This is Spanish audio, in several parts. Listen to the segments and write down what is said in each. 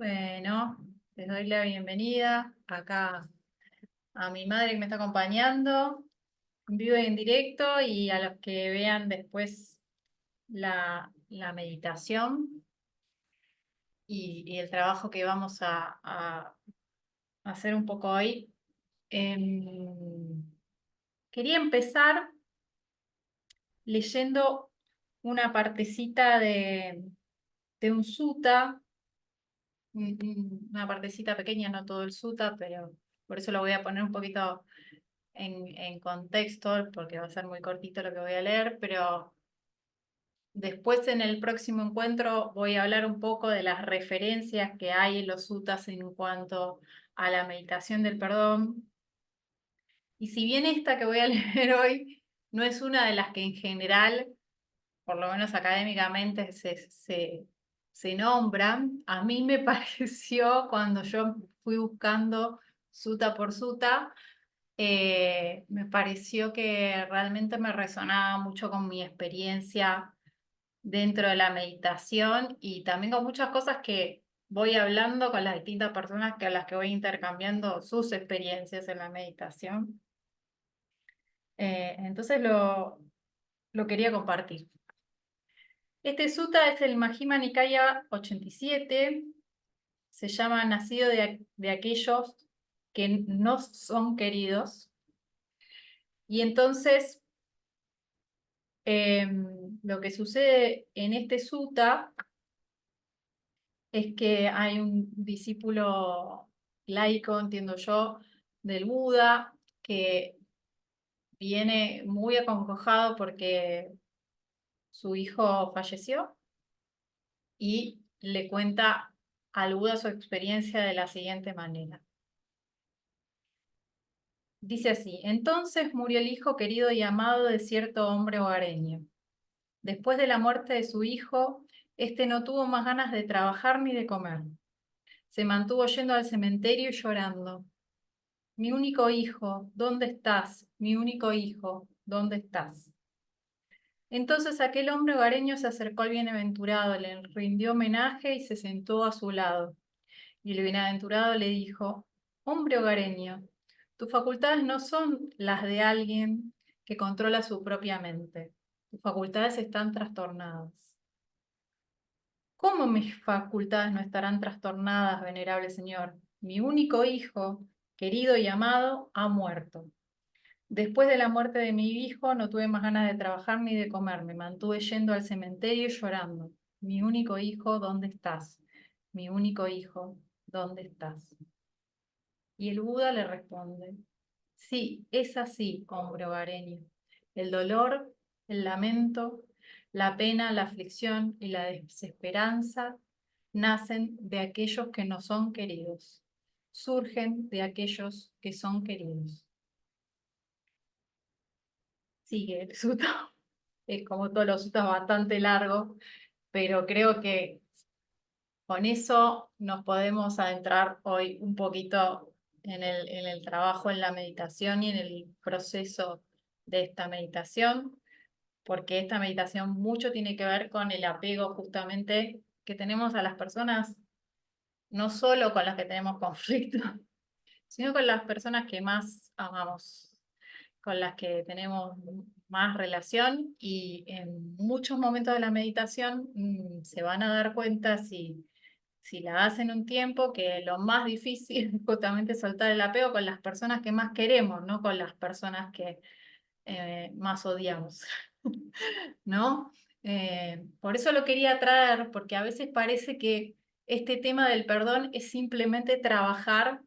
Bueno, les doy la bienvenida acá a mi madre que me está acompañando en vivo y en directo y a los que vean después la meditación y el trabajo que vamos a hacer un poco hoy. Em, Quería empezar leyendo una partecita de un sutta, una partecita pequeña, no todo el sutta, pero por eso lo voy a poner un poquito en contexto, porque va a ser muy cortito lo que voy a leer, pero después en el próximo encuentro voy a hablar un poco de las referencias que hay en los suttas en cuanto a la meditación del perdón. Y si bien esta que voy a leer hoy no es una de las que en general, por lo menos académicamente, se nombran, a mí me pareció cuando yo fui buscando sutta por sutta, me pareció que realmente me resonaba mucho con mi experiencia dentro de la meditación y también con muchas cosas que voy hablando con las distintas personas que a las que voy intercambiando sus experiencias en la meditación. Entonces lo quería compartir. Este sutta es el Majjhima Nikaya 87, se llama Nacido de aquellos que no son queridos. Y entonces lo que sucede en este sutta es que hay un discípulo laico, entiendo yo, del Buda, que viene muy acongojado porque su hijo falleció y le cuenta al Buda su experiencia de la siguiente manera. Dice así: entonces murió el hijo querido y amado de cierto hombre hogareño. Después de la muerte de su hijo, este no tuvo más ganas de trabajar ni de comer. Se mantuvo yendo al cementerio y llorando. Mi único hijo, ¿dónde estás? Mi único hijo, ¿dónde estás? Entonces aquel hombre hogareño se acercó al bienaventurado, le rindió homenaje y se sentó a su lado. Y el bienaventurado le dijo: hombre hogareño, tus facultades no son las de alguien que controla su propia mente. Tus facultades están trastornadas. ¿Cómo mis facultades no estarán trastornadas, venerable señor? Mi único hijo, querido y amado, ha muerto. Después de la muerte de mi hijo, no tuve más ganas de trabajar ni de comer. Me mantuve yendo al cementerio y llorando. Mi único hijo, ¿dónde estás? Mi único hijo, ¿dónde estás? Y el Buda le responde: sí, es así, hombre hogareño. El dolor, el lamento, la pena, la aflicción y la desesperanza nacen de aquellos que no son queridos. Surgen de aquellos que son queridos. Sigue el sutta. Es como todos los suttas bastante largo, pero creo que con eso nos podemos adentrar hoy un poquito en el trabajo, en la meditación y en el proceso de esta meditación, porque esta meditación mucho tiene que ver con el apego justamente que tenemos a las personas, no solo con las que tenemos conflicto, sino con las personas que más amamos, con las que tenemos más relación, y en muchos momentos de la meditación se van a dar cuenta si la hacen un tiempo, que lo más difícil es justamente soltar el apego con las personas que más queremos, no con las personas que más odiamos, ¿no? Por eso lo quería traer, porque a veces parece que este tema del perdón es simplemente trabajar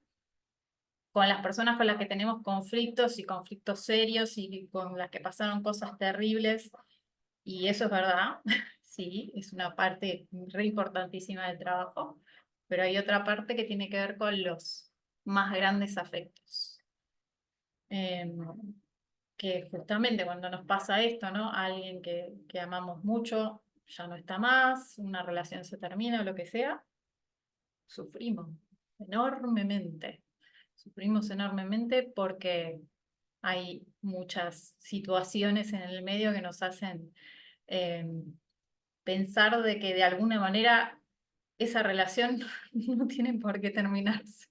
con las personas con las que tenemos conflictos y conflictos serios y con las que pasaron cosas terribles, y eso es verdad, sí, es una parte re importantísima del trabajo, pero hay otra parte que tiene que ver con los más grandes afectos. Em, que justamente cuando nos pasa esto, ¿no? Alguien que amamos mucho ya no está más, una relación se termina o lo que sea, sufrimos enormemente. Sufrimos enormemente porque hay muchas situaciones en el medio que nos hacen eh, pensar de que de alguna manera esa relación no tiene por qué terminarse.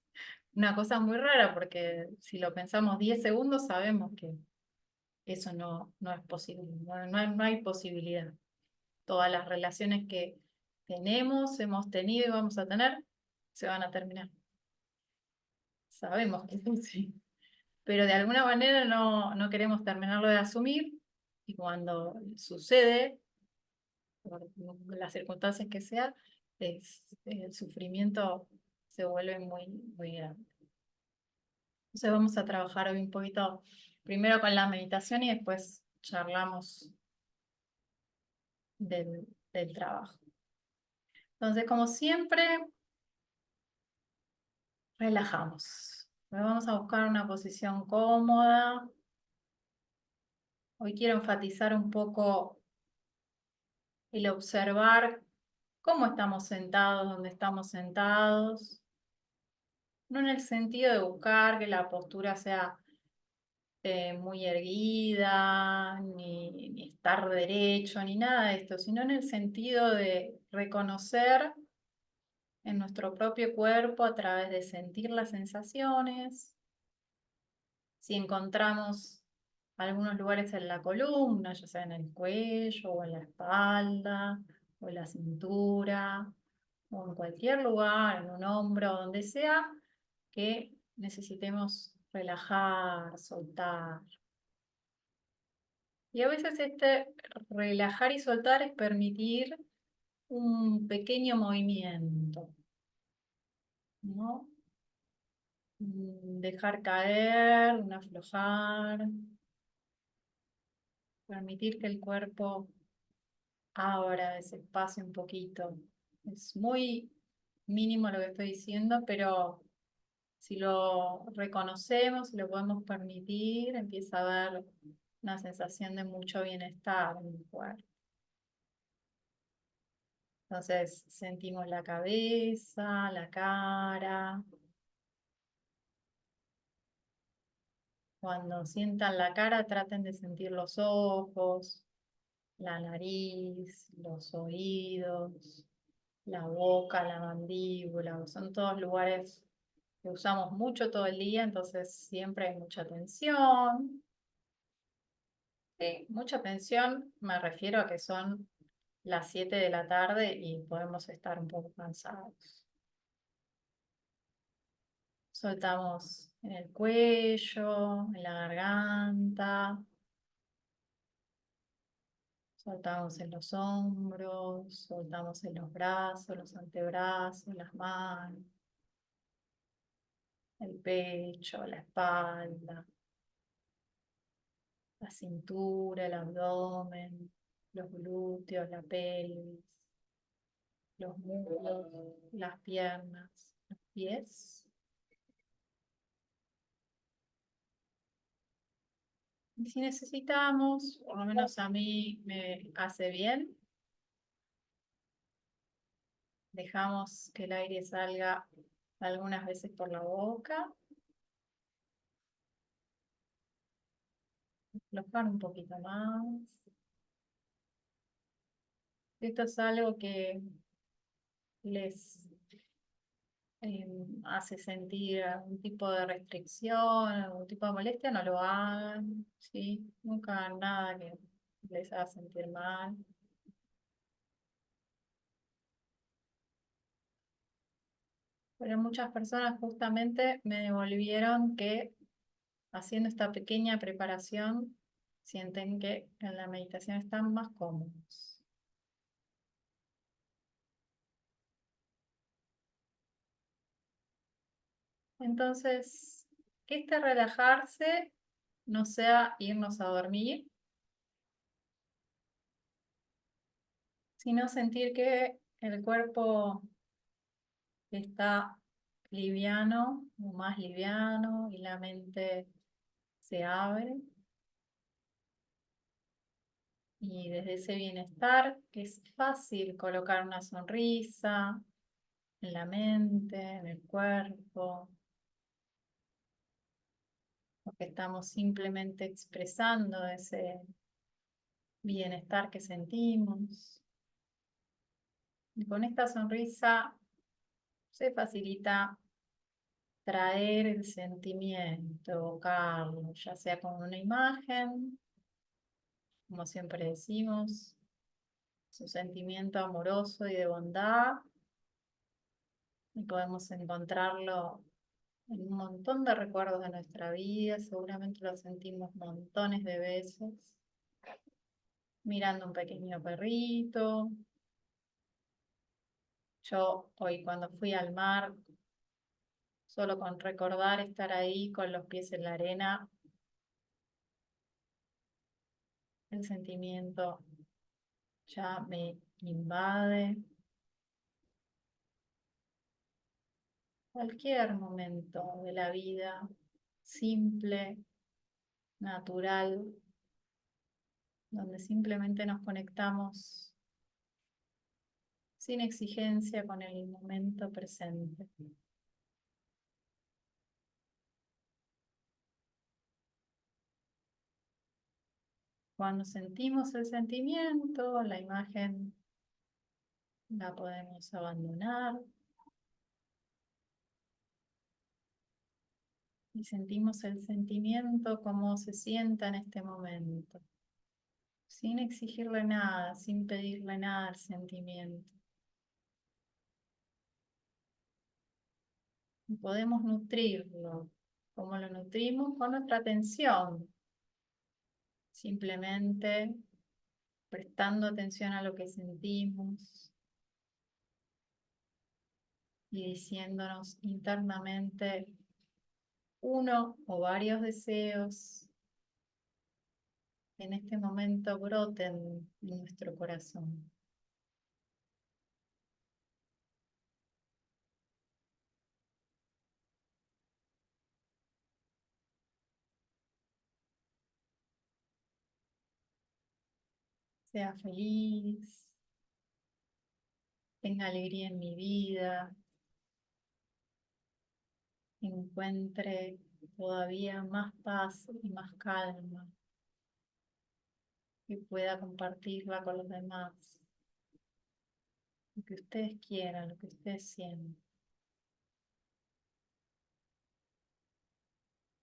Una cosa muy rara, porque si lo pensamos 10 segundos, sabemos que eso no es posible, no hay posibilidad. Todas las relaciones que tenemos, hemos tenido y vamos a tener, se van a terminar. Sabemos que es así. Pero de alguna manera no queremos terminarlo de asumir, y cuando sucede, por las circunstancias que sea, el sufrimiento se vuelve muy grande. Entonces vamos a trabajar hoy un poquito, primero con la meditación y después charlamos del trabajo. Entonces, como siempre, relajamos. Vamos a buscar una posición cómoda. Hoy quiero enfatizar un poco el observar cómo estamos sentados, dónde estamos sentados. No en el sentido de buscar que la postura sea muy erguida, ni estar derecho, ni nada de esto, sino en el sentido de reconocer en nuestro propio cuerpo a través de sentir las sensaciones. Si encontramos algunos lugares en la columna, ya sea en el cuello o en la espalda o en la cintura o en cualquier lugar, en un hombro, donde sea, que necesitemos relajar, soltar. Y a veces este relajar y soltar es permitir un pequeño movimiento, ¿no? Dejar caer, un aflojar, permitir que el cuerpo abra ese espacio un poquito. Es muy mínimo lo que estoy diciendo, pero si lo reconocemos, si lo podemos permitir, empieza a haber una sensación de mucho bienestar en el cuerpo. Entonces sentimos la cabeza, la cara. Cuando sientan la cara, traten de sentir los ojos, la nariz, los oídos, la boca, la mandíbula. Son todos lugares que usamos mucho todo el día, entonces siempre hay mucha tensión. Sí, mucha tensión, me refiero a que son las 7 de la tarde y podemos estar un poco cansados. Soltamos en el cuello, en la garganta, soltamos en los hombros, soltamos en los brazos, los antebrazos, las manos, el pecho, la espalda, la cintura, el abdomen, los glúteos, la pelvis, los muslos, las piernas, los pies. Y si necesitamos, por lo menos a mí me hace bien, dejamos que el aire salga algunas veces por la boca, aflojar un poquito más. Esto es algo que les hace sentir algún tipo de restricción, algún tipo de molestia, no lo hagan, ¿sí? Nunca hagan nada que les haga sentir mal. Pero muchas personas justamente me devolvieron que haciendo esta pequeña preparación sienten que en la meditación están más cómodos. Entonces, que este relajarse no sea irnos a dormir, sino sentir que el cuerpo está liviano o más liviano y la mente se abre. Y desde ese bienestar es fácil colocar una sonrisa en la mente, en el cuerpo, porque estamos simplemente expresando ese, bienestar que sentimos. Y con esta sonrisa se facilita traer el sentimiento, evocarlo, ya sea con una imagen, como siempre decimos, su sentimiento amoroso y de bondad, y podemos encontrarlo en un montón de recuerdos de nuestra vida, seguramente lo sentimos montones de veces, mirando un pequeño perrito. Yo hoy cuando fui al mar, solo con recordar estar ahí con los pies en la arena, el sentimiento ya me invade. Cualquier momento de la vida, simple, natural, donde simplemente nos conectamos sin exigencia con el momento presente. Cuando sentimos el sentimiento, la imagen la podemos abandonar y sentimos el sentimiento como se sienta en este momento, sin exigirle nada, sin pedirle nada al sentimiento. Y podemos nutrirlo, como lo nutrimos con nuestra atención, simplemente prestando atención a lo que sentimos y diciéndonos internamente uno o varios deseos que en este momento broten en nuestro corazón. Sea feliz, tenga alegría en mi vida, encuentre todavía más paz y más calma, y pueda compartirla con los demás, lo que ustedes quieran, lo que ustedes sientan.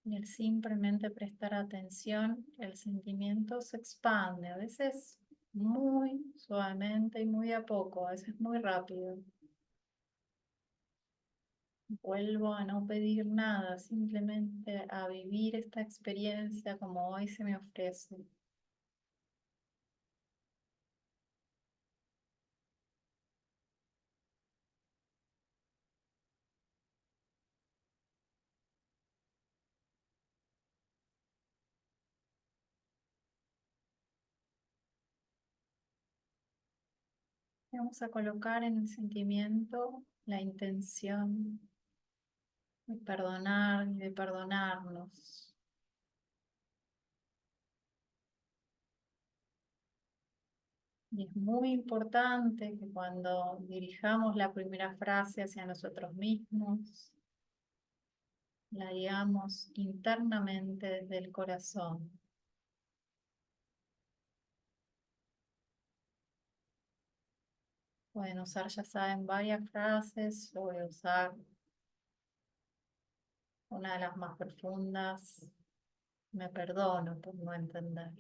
Y al simplemente prestar atención, el sentimiento se expande, a veces muy suavemente y muy a poco, a veces muy rápido. Vuelvo a no pedir nada, simplemente a vivir esta experiencia como hoy se me ofrece. Vamos a colocar en el sentimiento la intención de perdonar y de perdonarnos. Y es muy importante que cuando dirijamos la primera frase hacia nosotros mismos, la digamos internamente desde el corazón. Pueden usar, ya saben, varias frases. Yo voy a usar una de las más profundas. Me perdono por no entender.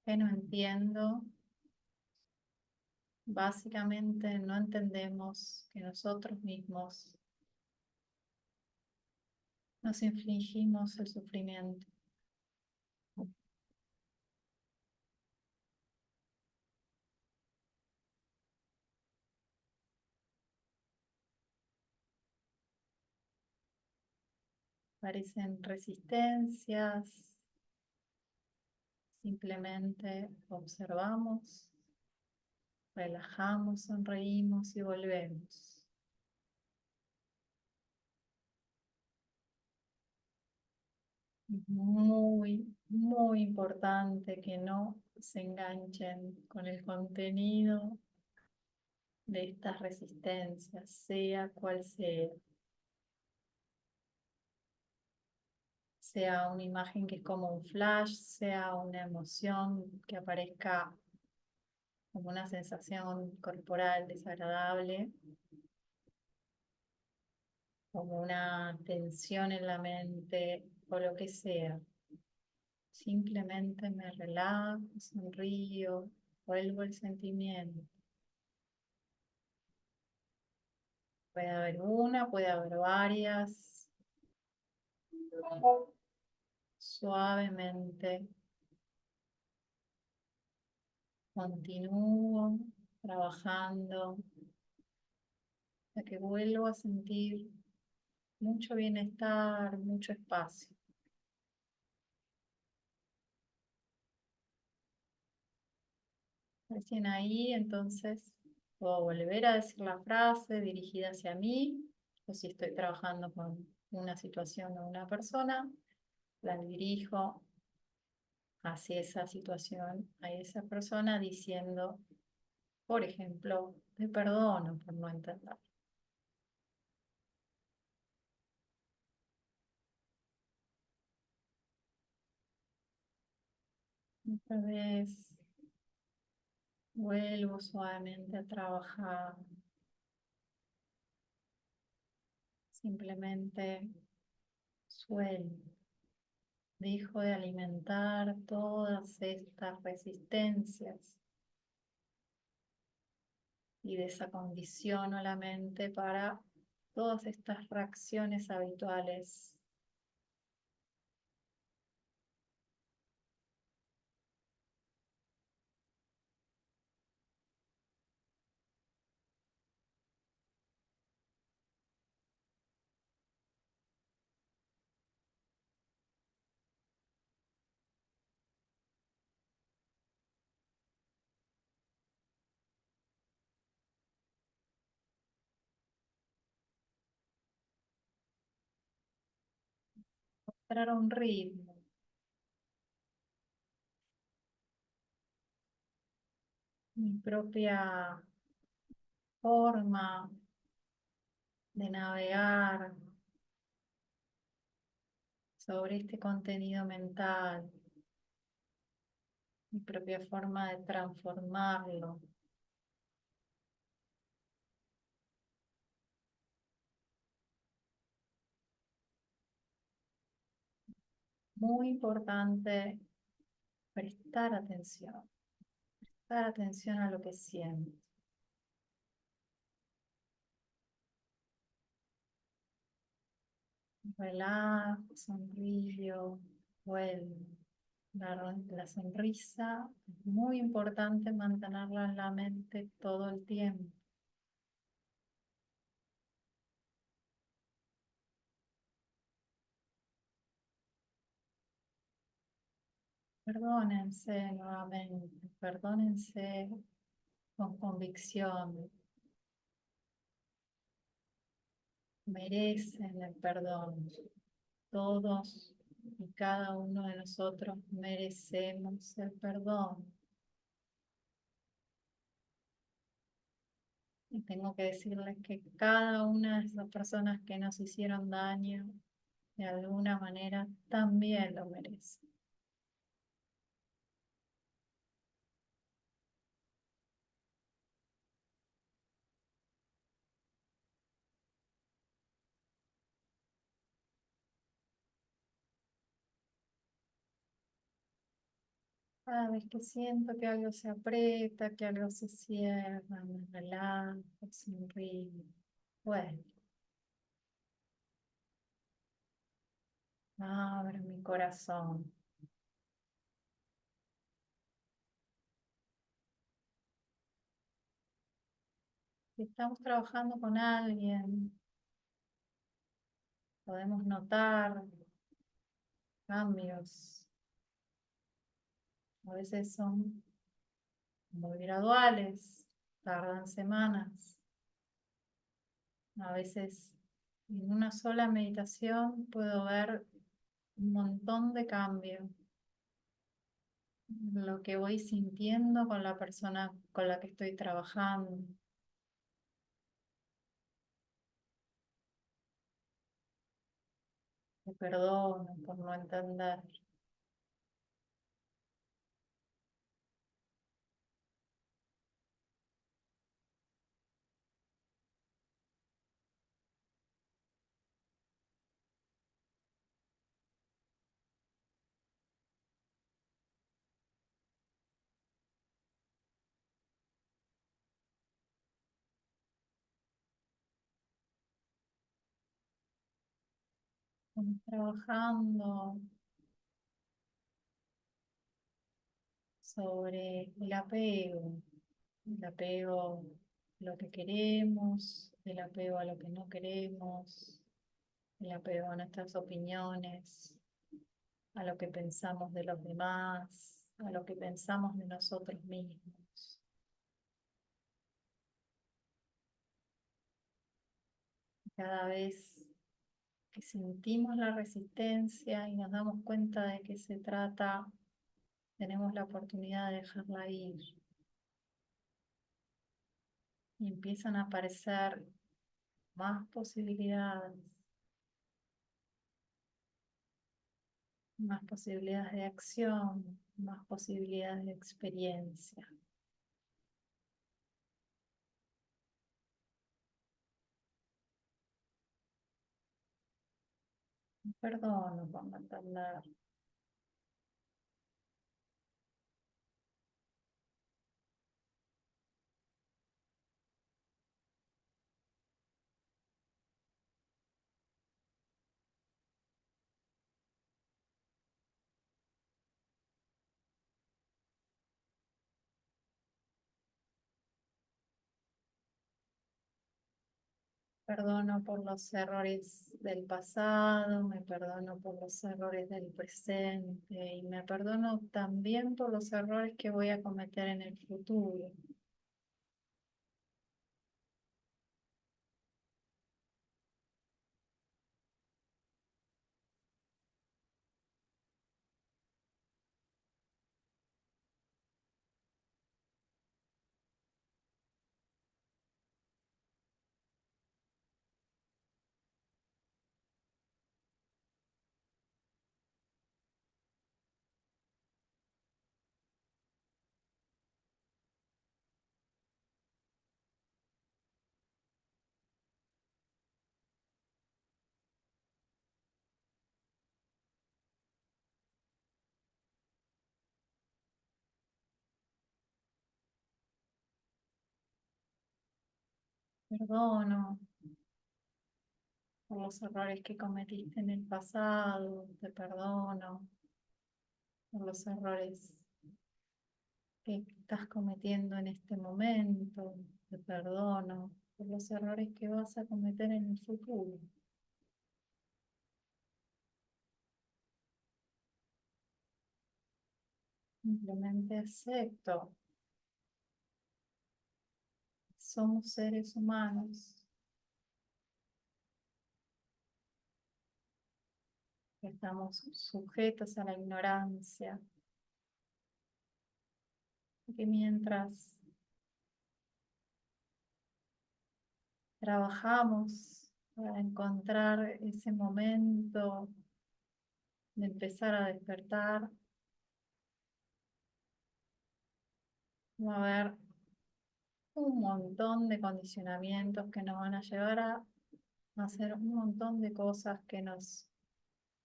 Que no entiendo. Básicamente no entendemos que nosotros mismos nos infligimos el sufrimiento. Parecen resistencias. Simplemente observamos, relajamos, sonreímos y volvemos. Es muy, muy importante que no se enganchen con el contenido de estas resistencias, sea cual sea. sea una imagen que es como un flash, sea una emoción que aparezca como una sensación corporal desagradable, como una tensión en la mente o lo que sea. Simplemente me relajo, sonrío, vuelvo el sentimiento. Puede haber una, puede haber varias. Suavemente continúo trabajando hasta que vuelvo a sentir mucho bienestar, mucho espacio. Recién ahí, entonces, puedo volver a decir la frase dirigida hacia mí, o si estoy trabajando con una situación o una persona, la dirijo hacia esa situación, a esa persona, diciendo, por ejemplo, te perdono por no entender. Otra vez vuelvo suavemente a trabajar. Simplemente suelto. Dejo de alimentar todas estas resistencias y desacondiciono la mente para todas estas reacciones habituales. Entrar a un ritmo, mi propia forma de navegar sobre este contenido mental, mi propia forma de transformarlo. Muy importante prestar atención a lo que siento. Relajo, sonrío, vuelvo. La sonrisa es muy importante mantenerla en la mente todo el tiempo. Perdónense nuevamente, perdónense con convicción. Merecen el perdón. Todos y cada uno de nosotros merecemos el perdón. Y tengo que decirles que cada una de esas personas que nos hicieron daño, de alguna manera, también lo merece. Cada vez que siento que algo se aprieta, que algo se cierra, me relajo, sonrío. Bueno, abro mi corazón. Si estamos trabajando con alguien, podemos notar cambios. A veces son muy graduales, tardan semanas. A veces en una sola meditación puedo ver un montón de cambios. Lo que voy sintiendo con la persona con la que estoy trabajando. Me perdono por no entender. Estamos trabajando sobre el apego a lo que queremos, el apego a lo que no queremos, el apego a nuestras opiniones, a lo que pensamos de los demás, a lo que pensamos de nosotros mismos. Cada vez que sentimos la resistencia y nos damos cuenta de qué se trata, tenemos la oportunidad de dejarla ir. Y empiezan a aparecer más más posibilidades de acción, más posibilidades de experiencia. Perdono por no entender. Perdono por los errores del pasado, me perdono por los errores del presente y me perdono también por los errores que voy a cometer en el futuro. Perdono por los errores que cometiste en el pasado, te perdono por los errores que estás cometiendo en este momento, te perdono por los errores que vas a cometer en el futuro. Simplemente acepto. Somos seres humanos que estamos sujetos a la ignorancia, y que mientras trabajamos para encontrar ese momento de empezar a despertar, va a haber un montón de condicionamientos que nos van a llevar a hacer un montón de cosas que nos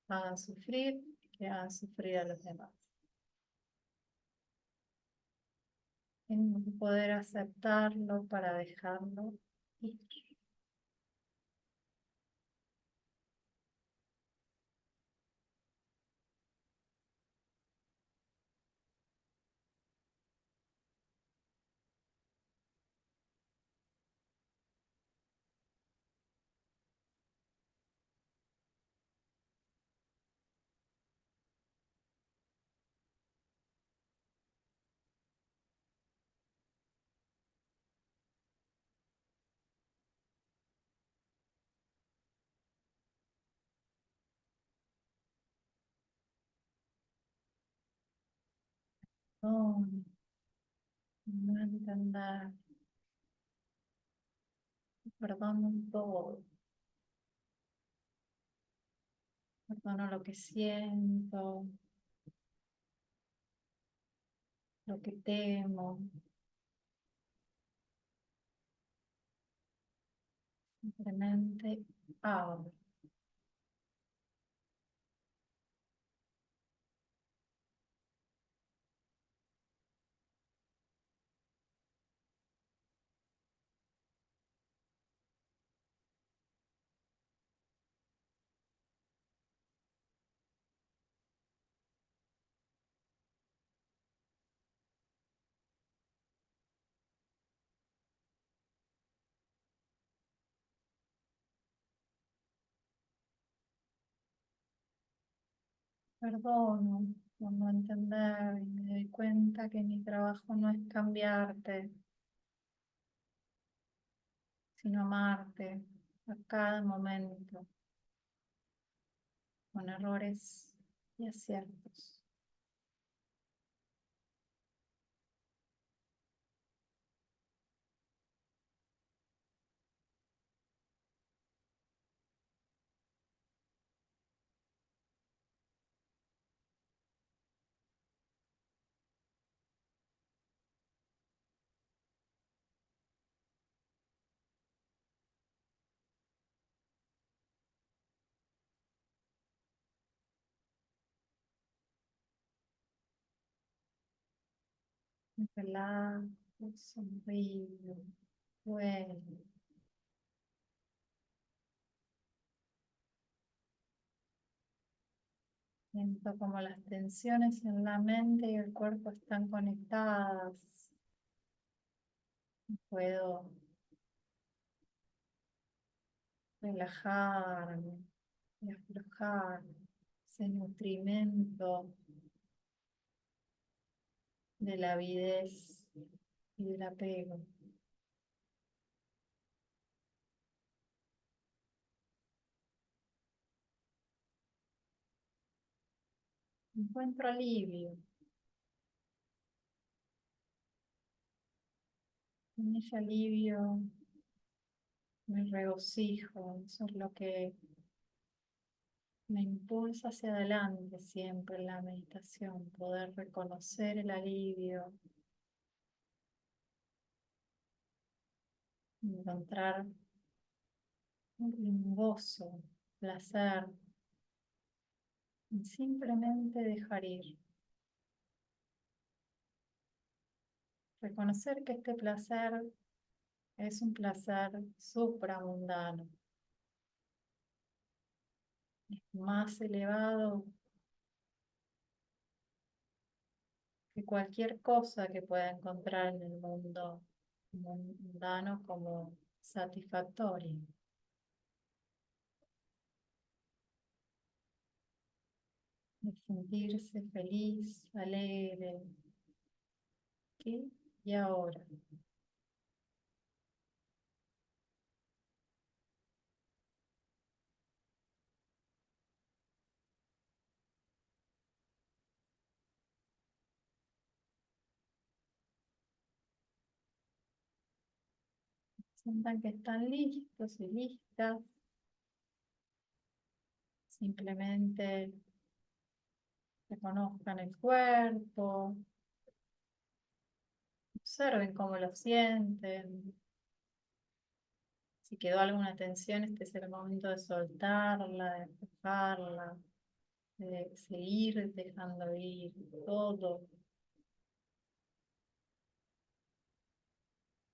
hagan sufrir, que hagan sufrir a los demás. Tenemos que poder aceptarlo para dejarlo ir. No, no entender, perdón todo. Perdono lo que siento, lo que temo. Simplemente abro. Perdono por no entender y me doy cuenta que mi trabajo no es cambiarte, sino amarte a cada momento, con errores y aciertos. Me relajo, sonrío, vuelo. Siento como las tensiones en la mente y el cuerpo están conectadas. Puedo relajarme y aflojar ese nutrimento de la avidez y del apego. Encuentro alivio. En ese alivio me regocijo. Eso es lo que me impulsa hacia adelante siempre en la meditación. Poder reconocer el alivio, encontrar un gozo, placer, en simplemente dejar ir. Reconocer que este placer es un placer supramundano, es más elevado que cualquier cosa que pueda encontrar en el mundo mundano como satisfactorio. De sentirse feliz, alegre, aquí y ahora. Sientan que están listos y listas, simplemente reconozcan el cuerpo, observen cómo lo sienten. Si quedó alguna tensión, este es el momento de soltarla, de empujarla, de seguir dejando ir todo.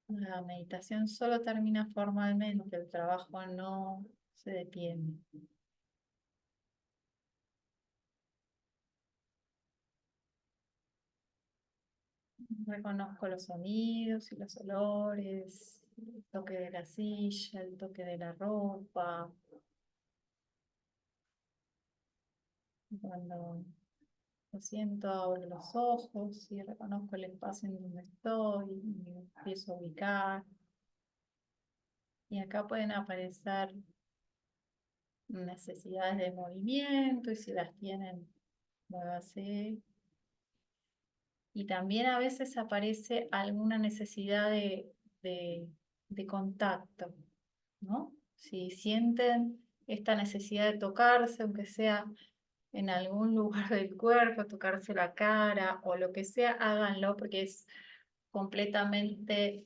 La meditación solo termina formalmente, el trabajo no se detiene. Reconozco los sonidos y los olores, el toque de la silla, el toque de la ropa. Cuando lo siento, abro los ojos y reconozco el espacio en donde estoy, me empiezo a ubicar. Y acá pueden aparecer necesidades de movimiento y si las tienen, muévase. Y también a veces aparece alguna necesidad de, de contacto, ¿no? Si sienten esta necesidad de tocarse, aunque sea en algún lugar del cuerpo, tocarse la cara o lo que sea, háganlo porque es completamente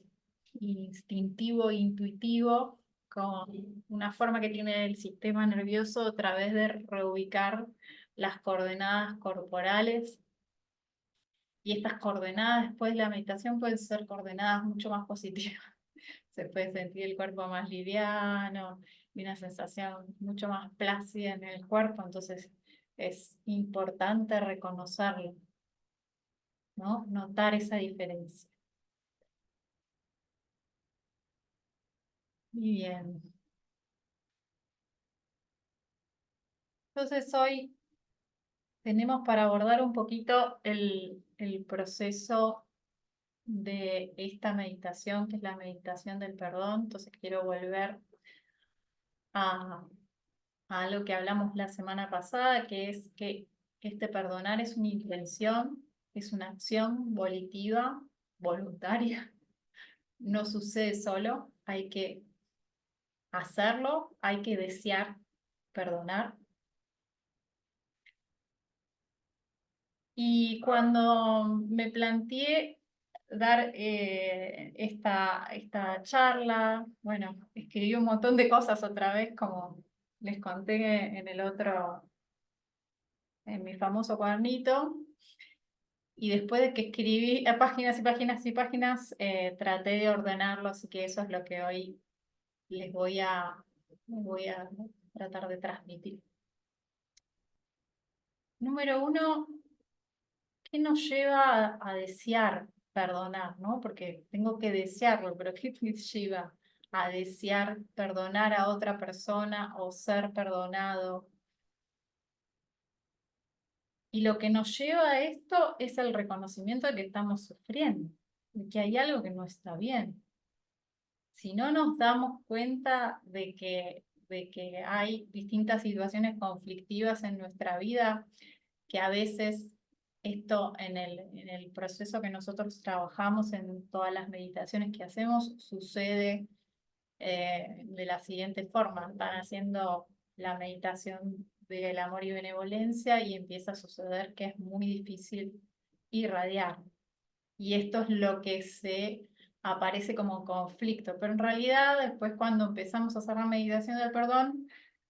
instintivo e intuitivo, con una forma que tiene el sistema nervioso a través de reubicar las coordenadas corporales. Y estas coordenadas después de la meditación pueden ser coordenadas mucho más positivas. Se puede sentir el cuerpo más liviano y una sensación mucho más plácida en el cuerpo, entonces es importante reconocerlo, ¿no? Notar esa diferencia. Muy bien. Entonces hoy tenemos para abordar un poquito el proceso de esta meditación, que es la meditación del perdón. Entonces quiero volver a algo que hablamos la semana pasada, que es que este perdonar es una intención, es una acción volitiva, voluntaria, no sucede solo, hay que hacerlo, hay que desear perdonar. Y cuando me planteé dar esta charla, bueno, escribí un montón de cosas otra vez, como les conté en el otro, en mi famoso cuadernito. Y después de que escribí páginas y páginas y páginas, traté de ordenarlo, así que eso es lo que hoy les voy a tratar de transmitir. Número uno, ¿qué nos lleva a desear perdonar, no? Porque tengo que desearlo, pero ¿qué te lleva a desear perdonar a otra persona o ser perdonado? Y lo que nos lleva a esto es el reconocimiento de que estamos sufriendo, de que hay algo que no está bien. Si no nos damos cuenta de que hay distintas situaciones conflictivas en nuestra vida, que a veces esto en el proceso que nosotros trabajamos, en todas las meditaciones que hacemos, sucede de la siguiente forma. Están haciendo la meditación del amor y benevolencia y empieza a suceder que es muy difícil irradiar. Y esto es lo que se aparece como conflicto. Pero en realidad, después cuando empezamos a hacer la meditación del perdón,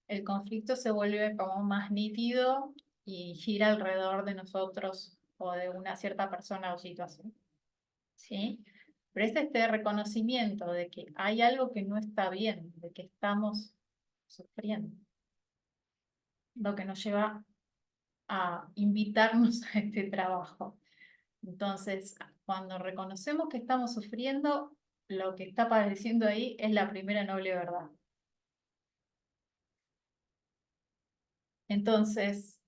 el conflicto se vuelve como más nítido y gira alrededor de nosotros o de una cierta persona o situación. ¿Sí? Pero es este reconocimiento de que hay algo que no está bien, de que estamos sufriendo, lo que nos lleva a invitarnos a este trabajo. Entonces, cuando reconocemos que estamos sufriendo, lo que está padeciendo ahí es la primera noble verdad. Entonces,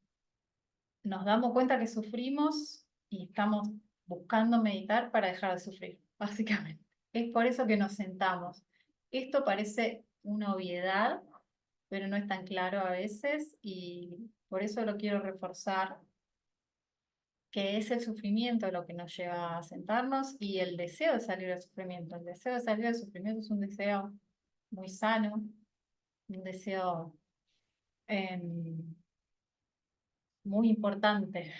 nos damos cuenta que sufrimos y estamos buscando meditar para dejar de sufrir, básicamente. Es por eso que nos sentamos. Esto parece una obviedad, pero no es tan claro a veces y por eso lo quiero reforzar, que es el sufrimiento lo que nos lleva a sentarnos y el deseo de salir del sufrimiento. El deseo de salir del sufrimiento es un deseo muy sano, un deseo muy importante,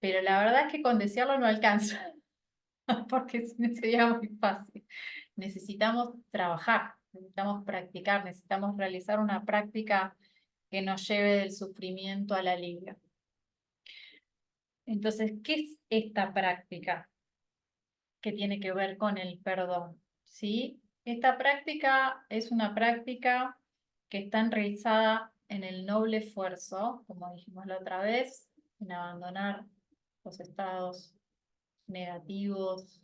pero la verdad es que con desearlo no alcanza, porque sería muy fácil. Necesitamos trabajar, necesitamos practicar, necesitamos realizar una práctica que nos lleve del sufrimiento al alivio. Entonces, ¿qué es esta práctica que tiene que ver con el perdón? ¿Sí? Esta práctica es una práctica que está enraizada en el noble esfuerzo, como dijimos la otra vez, en abandonar los estados negativos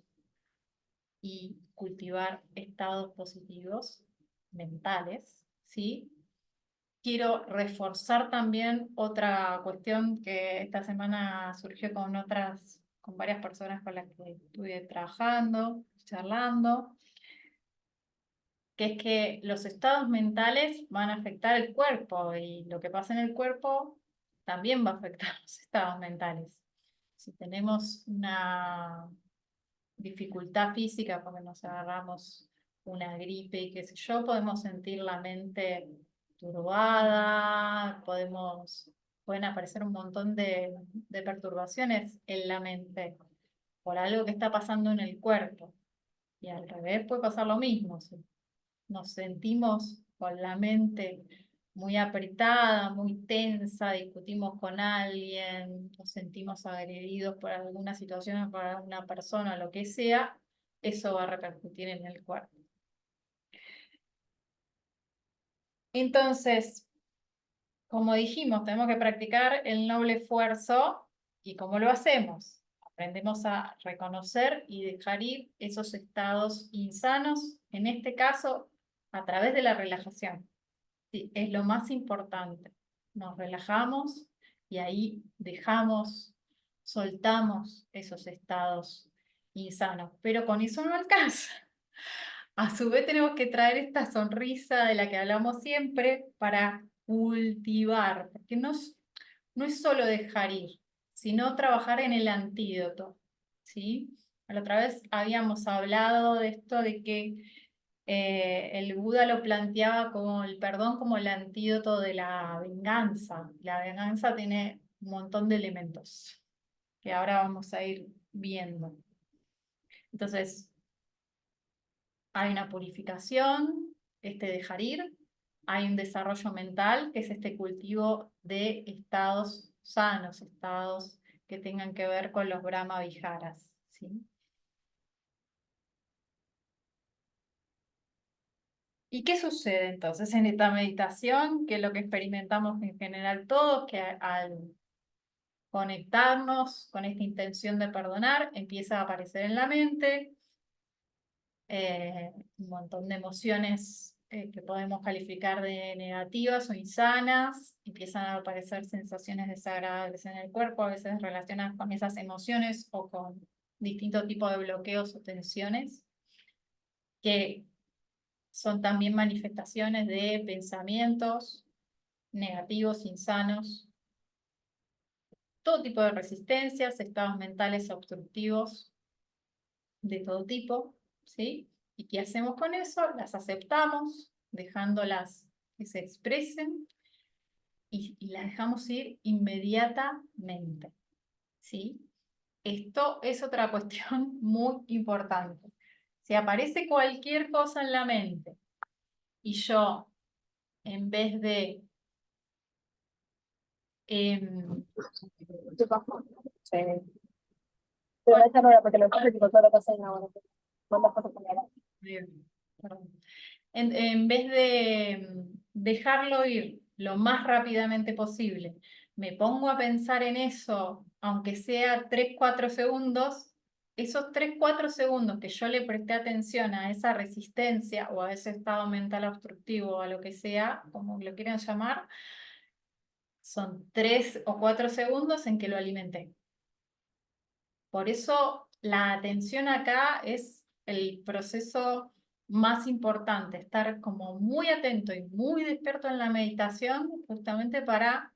y cultivar estados positivos mentales, ¿sí? Quiero reforzar también otra cuestión que esta semana surgió con varias personas con las que estuve trabajando, charlando, que es que los estados mentales van a afectar el cuerpo y lo que pasa en el cuerpo también va a afectar los estados mentales. Si tenemos una dificultad física porque nos agarramos una gripe, qué sé yo, podemos sentir la mente turbada, pueden aparecer un montón de perturbaciones en la mente por algo que está pasando en el cuerpo. Y al revés puede pasar lo mismo. Si nos sentimos con la mente muy apretada, muy tensa, discutimos con alguien, nos sentimos agredidos por alguna situación, por alguna persona, lo que sea, eso va a repercutir en el cuerpo. Entonces, como dijimos, tenemos que practicar el noble esfuerzo. ¿Y cómo lo hacemos? Aprendemos a reconocer y dejar ir esos estados insanos, en este caso, a través de la relajación. Sí, es lo más importante. Nos relajamos y ahí dejamos, soltamos esos estados insanos. Pero con eso no alcanza. A su vez tenemos que traer esta sonrisa de la que hablamos siempre para cultivar, porque no es solo dejar ir, sino trabajar en el antídoto, ¿sí? La otra vez habíamos hablado de esto de que el Buda lo planteaba como el perdón como el antídoto de la venganza. La venganza tiene un montón de elementos que ahora vamos a ir viendo. Entonces, hay una purificación, este dejar ir, hay un desarrollo mental, que es este cultivo de estados sanos, estados que tengan que ver con los Brahma Viharas, ¿sí? ¿Y qué sucede entonces en esta meditación? Que es lo que experimentamos en general todos, que al conectarnos con esta intención de perdonar, empieza a aparecer en la mente un montón de emociones que podemos calificar de negativas o insanas, empiezan a aparecer sensaciones desagradables en el cuerpo, a veces relacionadas con esas emociones o con distintos tipos de bloqueos o tensiones, que son también manifestaciones de pensamientos negativos, insanos, todo tipo de resistencias, estados mentales obstructivos de todo tipo, ¿sí? ¿Y qué hacemos con eso? Las aceptamos, dejándolas que se expresen y las dejamos ir inmediatamente, ¿sí? Esto es otra cuestión muy importante. Si aparece cualquier cosa en la mente y yo, en vez de Sí. Pero esa no era porque lo pasa, tipo, todo lo que hacen ahora. Con las fotos cambiadas. perdón. En vez de dejarlo ir lo más rápidamente posible, me pongo a pensar en eso, aunque sea 3 4 segundos, esos 3 4 segundos que yo le presté atención a esa resistencia o a ese estado mental obstructivo o a lo que sea, como lo quieran llamar, son 3 o 4 segundos en que lo alimenté. Por eso la atención acá es el proceso más importante, estar como muy atento y muy despierto en la meditación, justamente para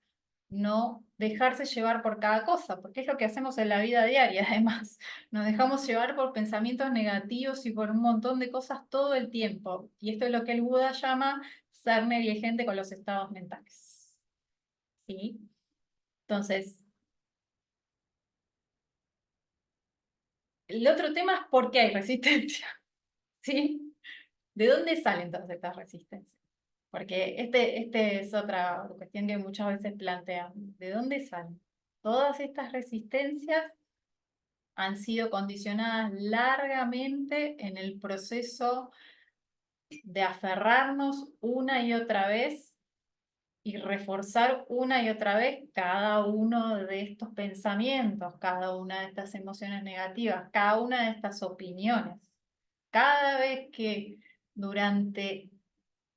no dejarse llevar por cada cosa, porque es lo que hacemos en la vida diaria, además. Nos dejamos llevar por pensamientos negativos y por un montón de cosas todo el tiempo. Y esto es lo que el Buda llama ser negligente con los estados mentales. ¿Sí? Entonces, el otro tema es por qué hay resistencia. ¿Sí? ¿De dónde salen todas estas resistencias? Porque este es otra cuestión que muchas veces plantean. ¿De dónde salen? Todas estas resistencias han sido condicionadas largamente en el proceso de aferrarnos una y otra vez y reforzar una y otra vez cada uno de estos pensamientos, cada una de estas emociones negativas, cada una de estas opiniones. Cada vez que durante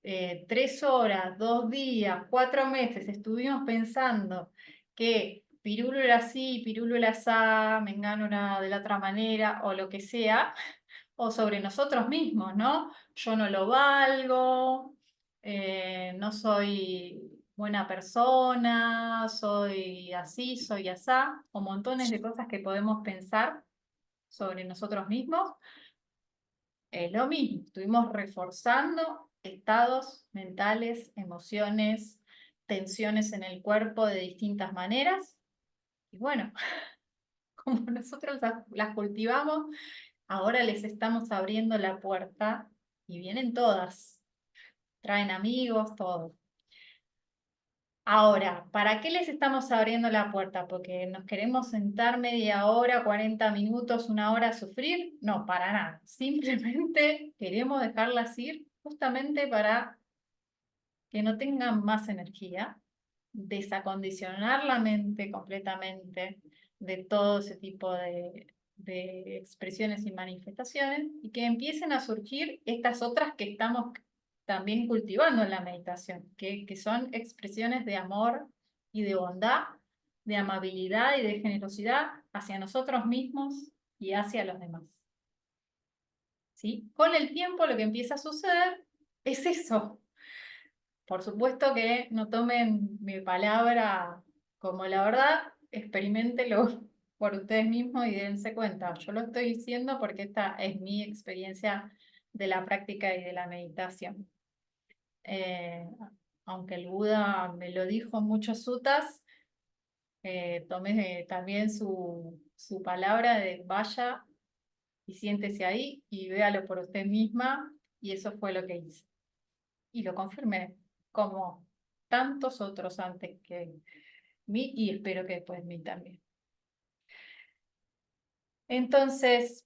3 horas, 2 días, 4 meses estuvimos pensando que Pirulo era así, Pirulo era asá, Mengano era de la otra manera, o lo que sea, o sobre nosotros mismos, ¿no? Yo no lo valgo, no soy buena persona, soy así, soy asá, o montones de cosas que podemos pensar sobre nosotros mismos. Lo mismo, estuvimos reforzando estados mentales, emociones, tensiones en el cuerpo de distintas maneras. Y bueno, como nosotros las cultivamos, ahora les estamos abriendo la puerta y vienen todas, traen amigos, todo. Ahora, ¿para qué les estamos abriendo la puerta? ¿Porque nos queremos sentar media hora, 40 minutos, una hora a sufrir? No, para nada. Simplemente queremos dejarlas ir justamente para que no tengan más energía, desacondicionar la mente completamente de todo ese tipo de expresiones y manifestaciones y que empiecen a surgir estas otras que estamos también cultivando en la meditación, que son expresiones de amor y de bondad, de amabilidad y de generosidad hacia nosotros mismos y hacia los demás. ¿Sí? Con el tiempo lo que empieza a suceder es eso. Por supuesto que no tomen mi palabra como la verdad, experimentenlo por ustedes mismos y dense cuenta. Yo lo estoy diciendo porque esta es mi experiencia de la práctica y de la meditación. Eh, Aunque el Buda me lo dijo en muchos suttas, tomé también su palabra de vaya y siéntese ahí y véalo por usted misma, y eso fue lo que hice. Y lo confirmé, como tantos otros antes que mí, y espero que después de mí también. Entonces,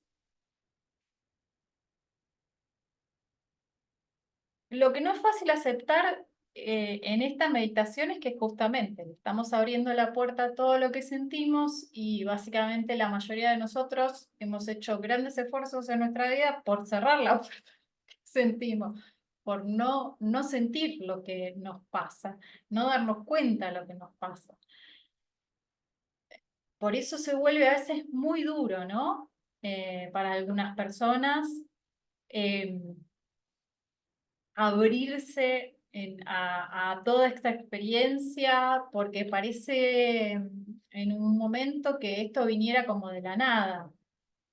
lo que no es fácil aceptar en esta meditación es que justamente le estamos abriendo la puerta a todo lo que sentimos, y básicamente la mayoría de nosotros hemos hecho grandes esfuerzos en nuestra vida por cerrar la puerta que sentimos, por no sentir lo que nos pasa, no darnos cuenta de lo que nos pasa. Por eso se vuelve a veces muy duro, ¿no? Para algunas personas, eh, abrirse a toda esta experiencia, porque parece en un momento que esto viniera como de la nada.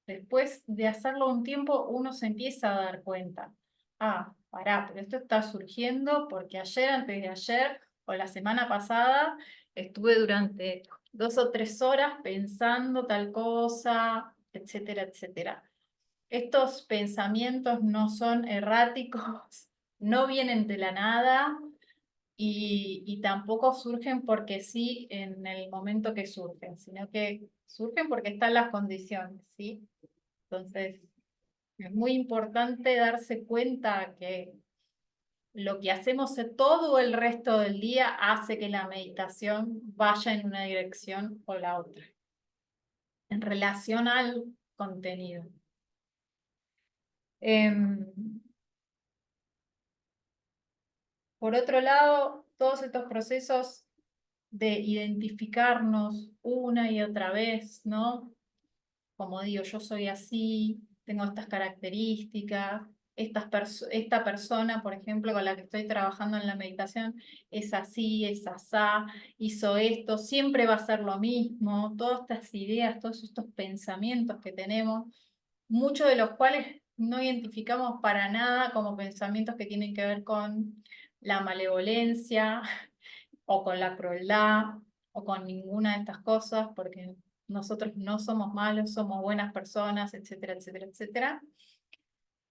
Después de hacerlo un tiempo, uno se empieza a dar cuenta. Ah, pará, pero esto está surgiendo porque ayer, antes de ayer, o la semana pasada, estuve durante 2 o 3 horas pensando tal cosa, etcétera, etcétera. Estos pensamientos no son erráticos, no vienen de la nada, y tampoco surgen porque sí en el momento que surgen, sino que surgen porque están las condiciones, ¿sí? Entonces, es muy importante darse cuenta que lo que hacemos todo el resto del día hace que la meditación vaya en una dirección o la otra, en relación al contenido. Em, por otro lado, todos estos procesos de identificarnos una y otra vez, ¿no? Como digo, yo soy así, tengo estas características, esta persona, por ejemplo, con la que estoy trabajando en la meditación, es así, es asá, hizo esto, siempre va a ser lo mismo, todas estas ideas, todos estos pensamientos que tenemos, muchos de los cuales no identificamos para nada como pensamientos que tienen que ver con la malevolencia o con la crueldad o con ninguna de estas cosas, porque nosotros no somos malos, somos buenas personas, etcétera, etcétera, etcétera.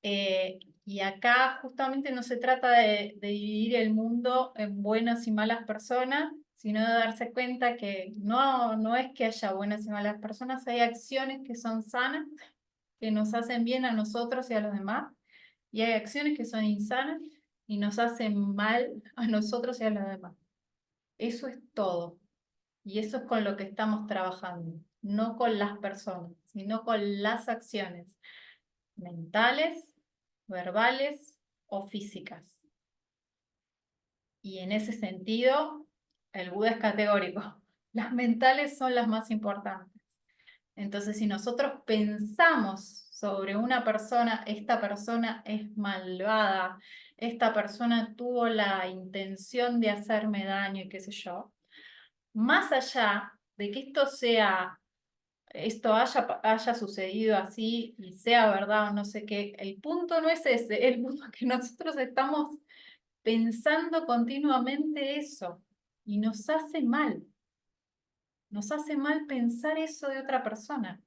Y acá justamente no se trata de dividir el mundo en buenas y malas personas, sino de darse cuenta que no es que haya buenas y malas personas, hay acciones que son sanas, que nos hacen bien a nosotros y a los demás, y hay acciones que son insanas y nos hacen mal a nosotros y a los demás. Eso es todo. Y eso es con lo que estamos trabajando, no con las personas, sino con las acciones mentales, verbales o físicas. Y en ese sentido, el Buda es categórico. Las mentales son las más importantes. Entonces, si nosotros pensamos sobre una persona, esta persona es malvada, esta persona tuvo la intención de hacerme daño y qué sé yo, más allá de que esto sea esto haya sucedido así y sea verdad o no sé qué. El punto no es ese, el punto es que nosotros estamos pensando continuamente eso y nos hace mal pensar eso de otra persona.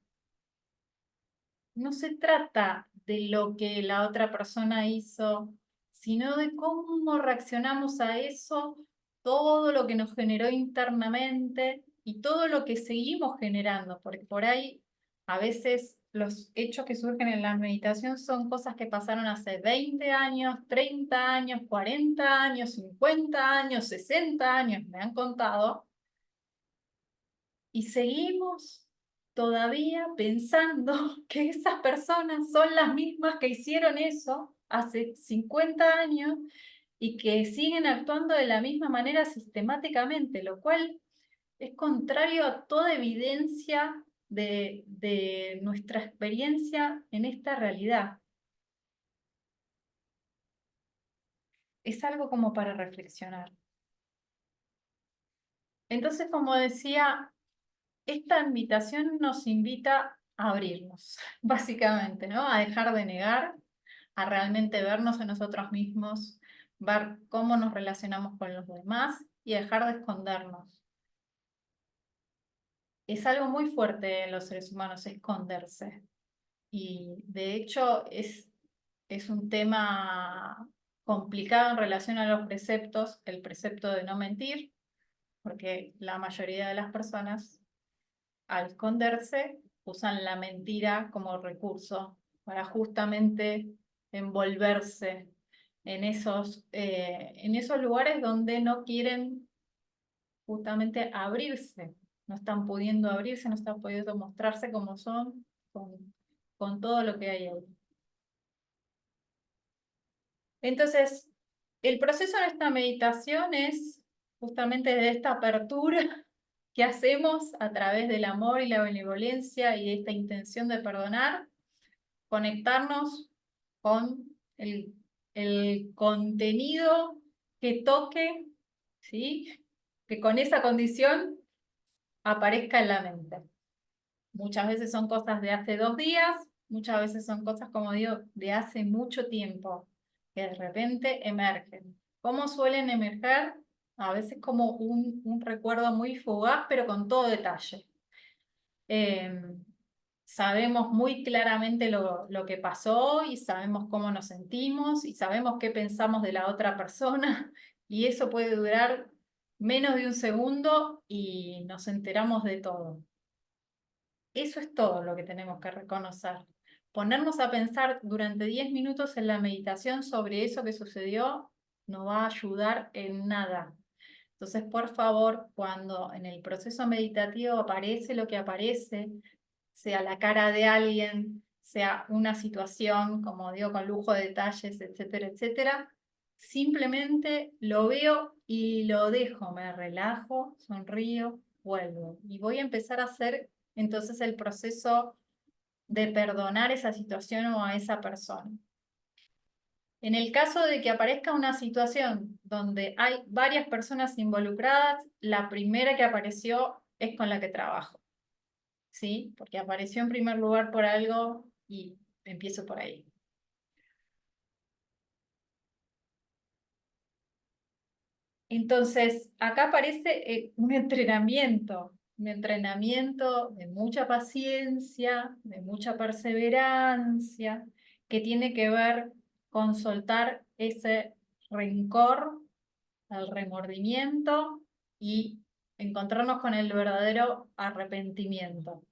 No se trata de lo que la otra persona hizo, sino de cómo reaccionamos a eso, todo lo que nos generó internamente y todo lo que seguimos generando, porque por ahí a veces los hechos que surgen en la meditación son cosas que pasaron hace 20 años, 30 años, 40 años, 50 años, 60 años, me han contado, y seguimos todavía pensando que esas personas son las mismas que hicieron eso hace 50 años y que siguen actuando de la misma manera sistemáticamente, lo cual es contrario a toda evidencia de nuestra experiencia en esta realidad. Es algo como para reflexionar. Entonces, como decía, esta invitación nos invita a abrirnos, básicamente, ¿no? A dejar de negar, a realmente vernos en nosotros mismos, ver cómo nos relacionamos con los demás y dejar de escondernos. Es algo muy fuerte en los seres humanos esconderse. Y de hecho es un tema complicado en relación a los preceptos, el precepto de no mentir, porque la mayoría de las personas al esconderse, usan la mentira como recurso para justamente envolverse en esos lugares donde no quieren justamente abrirse, no están pudiendo abrirse, no están pudiendo mostrarse como son con todo lo que hay ahí. Entonces, el proceso de esta meditación es justamente de esta apertura que hacemos a través del amor y la benevolencia y de esta intención de perdonar, conectarnos con el contenido que toque, ¿sí? Que con esa condición aparezca en la mente. Muchas veces son cosas de hace 2 días, muchas veces son cosas, como digo, de hace mucho tiempo, que de repente emergen. ¿Cómo suelen emerger? A veces como un recuerdo muy fugaz, pero con todo detalle. Eh, Sabemos muy claramente lo que pasó y sabemos cómo nos sentimos y sabemos qué pensamos de la otra persona y eso puede durar menos de un segundo y nos enteramos de todo. Eso es todo lo que tenemos que reconocer. Ponernos a pensar durante 10 minutos en la meditación sobre eso que sucedió no va a ayudar en nada. Entonces, por favor, cuando en el proceso meditativo aparece lo que aparece, sea la cara de alguien, sea una situación, como digo, con lujo de detalles, etcétera, etcétera, simplemente lo veo y lo dejo, me relajo, sonrío, vuelvo. Y voy a empezar a hacer entonces el proceso de perdonar esa situación o a esa persona. En el caso de que aparezca una situación donde hay varias personas involucradas, la primera que apareció es con la que trabajo, ¿sí? Porque apareció en primer lugar por algo y empiezo por ahí. Entonces, acá aparece un entrenamiento de mucha paciencia, de mucha perseverancia, que tiene que ver con soltar ese rencor, el remordimiento y encontrarnos con el verdadero arrepentimiento.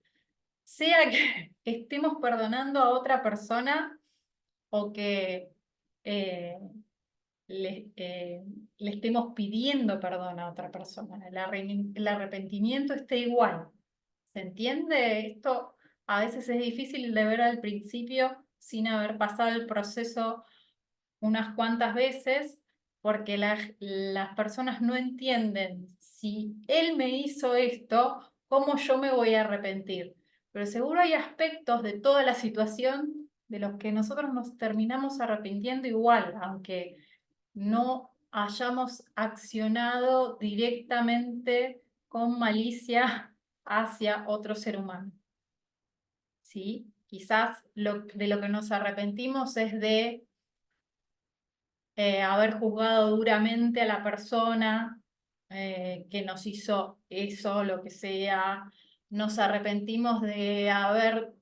Sea que estemos perdonando a otra persona o que eh, le, le estemos pidiendo perdón a otra persona. El arrepentimiento está igual. ¿Se entiende? Esto a veces es difícil de ver al principio sin haber pasado el proceso unas cuantas veces, porque las personas no entienden si él me hizo esto, ¿cómo yo me voy a arrepentir? Pero seguro hay aspectos de toda la situación de los que nosotros nos terminamos arrepintiendo igual, aunque no hayamos accionado directamente con malicia hacia otro ser humano. ¿sí? Quizás de lo que nos arrepentimos es de haber juzgado duramente a la persona que nos hizo eso, lo que sea. Nos arrepentimos de haber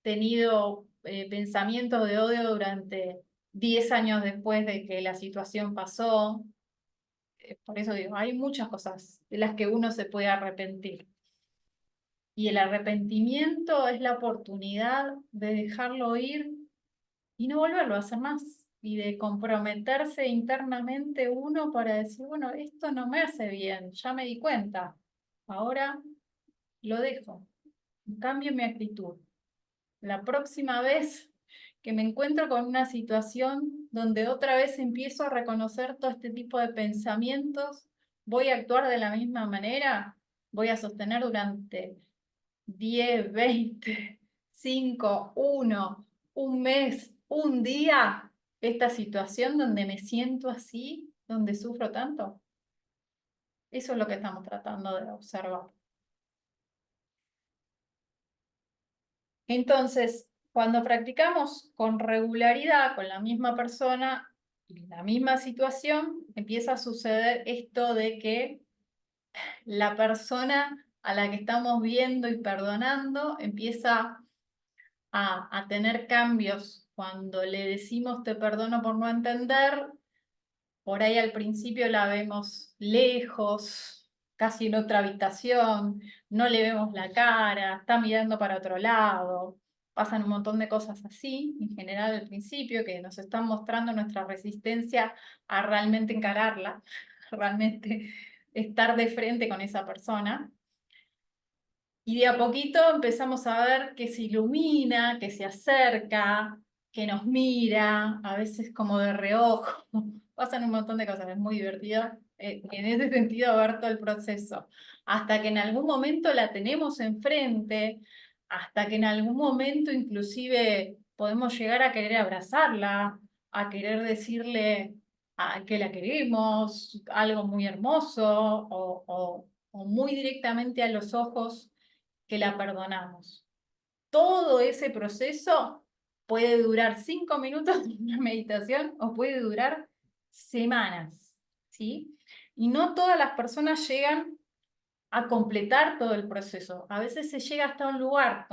tenido pensamientos de odio durante 10 años después de que la situación pasó. Por eso digo, hay muchas cosas de las que uno se puede arrepentir. Y el arrepentimiento es la oportunidad de dejarlo ir y no volverlo a hacer más. Y de comprometerse internamente uno para decir, bueno, esto no me hace bien, ya me di cuenta, ahora lo dejo, cambio mi actitud. La próxima vez que me encuentro con una situación donde otra vez empiezo a reconocer todo este tipo de pensamientos, voy a actuar de la misma manera, voy a sostener durante 10, 20, 5, 1, un mes, un día, esta situación donde me siento así, donde sufro tanto. Eso es lo que estamos tratando de observar. Entonces, cuando practicamos con regularidad con la misma persona y la misma situación, empieza a suceder esto de que la persona a la que estamos viendo y perdonando empieza a tener cambios. Cuando le decimos te perdono por no entender, por ahí al principio la vemos lejos, casi en otra habitación, no le vemos la cara, está mirando para otro lado. Pasan un montón de cosas así, en general al principio, que nos están mostrando nuestra resistencia a realmente encararla, realmente estar de frente con esa persona. Y de a poquito empezamos a ver que se ilumina, que se acerca, que nos mira, a veces como de reojo. Pasan un montón de cosas, es muy divertido en ese sentido ver todo el proceso. Hasta que en algún momento la tenemos enfrente, hasta que en algún momento inclusive podemos llegar a querer abrazarla, a querer decirle que la queremos, algo muy hermoso, o muy directamente a los ojos que la perdonamos. Todo ese proceso puede durar 5 minutos de una meditación o puede durar semanas, ¿sí? Y no todas las personas llegan a completar todo el proceso. A veces se llega hasta un lugar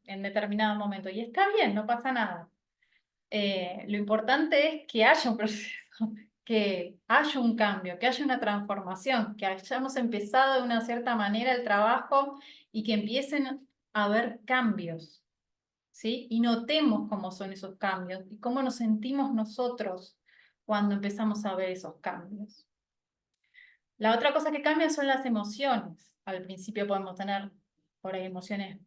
en determinado momento y está bien, no pasa nada. Lo importante es que haya un proceso, que haya un cambio, que haya una transformación, que hayamos empezado de una cierta manera el trabajo y que empiecen a haber cambios, ¿sí? Y notemos cómo son esos cambios y cómo nos sentimos nosotros cuando empezamos a ver esos cambios. La otra cosa que cambia son las emociones. Al principio podemos tener por ahí emociones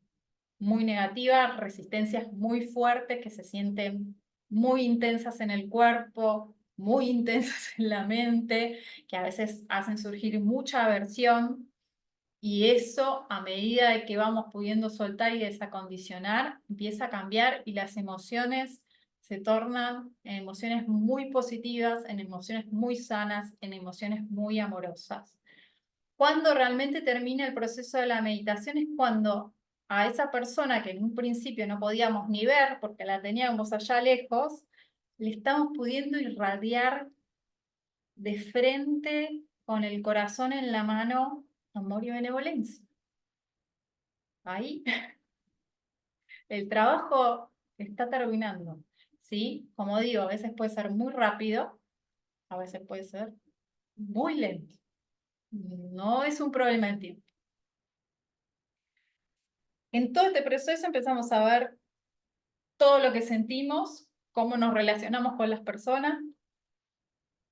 muy negativas, resistencias muy fuertes que se sienten muy intensas en el cuerpo, muy intensas en la mente, que a veces hacen surgir mucha aversión. Y eso, a medida de que vamos pudiendo soltar y desacondicionar, empieza a cambiar y las emociones se tornan en emociones muy positivas, en emociones muy sanas, en emociones muy amorosas. Cuando realmente termina el proceso de la meditación es cuando a esa persona que en un principio no podíamos ni ver porque la teníamos allá lejos, le estamos pudiendo irradiar de frente con el corazón en la mano amor y benevolencia. Ahí el trabajo está terminando, ¿sí? Como digo, a veces puede ser muy rápido, a veces puede ser muy lento. No es un problema de tiempo. En todo este proceso empezamos a ver todo lo que sentimos, cómo nos relacionamos con las personas,